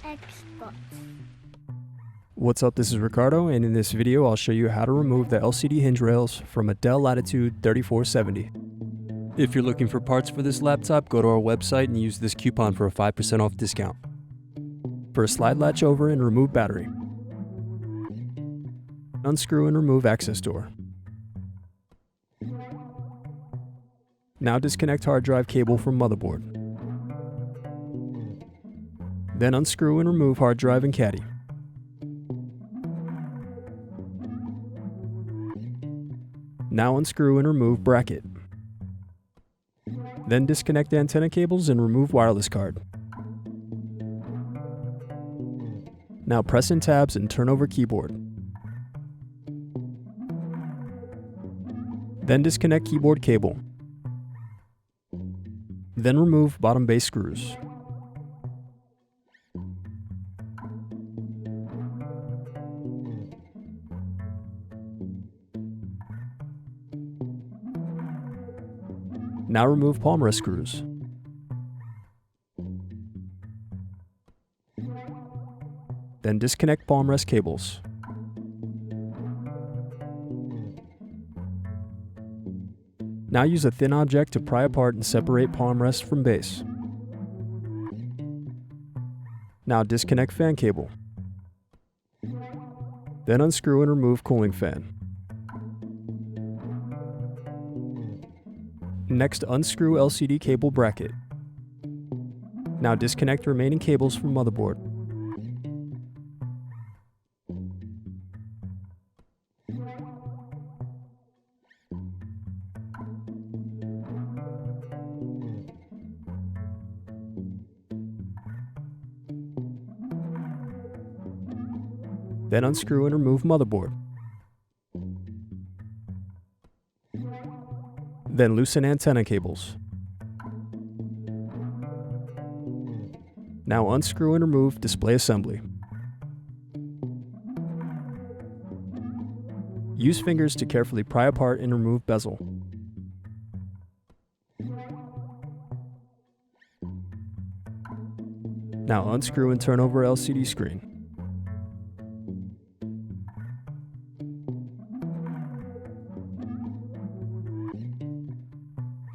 Xbox. What's up, this is Ricardo, and in this video I'll show you how to remove the LCD hinge rails from a Dell Latitude 3470. If you're looking for parts for this laptop, go to our website and use this coupon for a 5% off discount. First, slide latch over and remove battery. Unscrew and remove access door. Now disconnect hard drive cable from motherboard. Then unscrew and remove hard drive and caddy. Now unscrew and remove bracket. Then disconnect antenna cables and remove wireless card. Now press in tabs and turn over keyboard. Then disconnect keyboard cable. Then remove bottom base screws. Now remove palmrest screws. Then disconnect palmrest cables. Now use a thin object to pry apart and separate palmrest from base. Now disconnect fan cable. Then unscrew and remove cooling fan. Next, unscrew LCD cable bracket. Now disconnect remaining cables from motherboard. Then unscrew and remove motherboard. Then loosen antenna cables. Now unscrew and remove display assembly. Use fingers to carefully pry apart and remove bezel. Now unscrew and turn over LCD screen.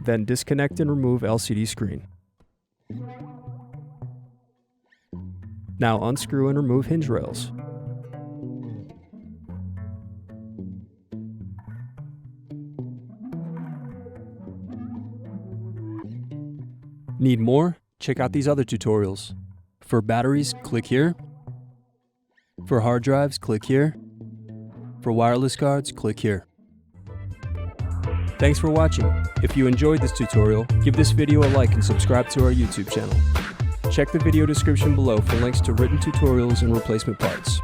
Then disconnect and remove LCD screen. Now unscrew and remove hinge rails. Need more? Check out these other tutorials. For batteries, click here. For hard drives, click here. For wireless cards, click here. Thanks for watching. If you enjoyed this tutorial, give this video a like and subscribe to our YouTube channel. Check the video description below for links to written tutorials and replacement parts.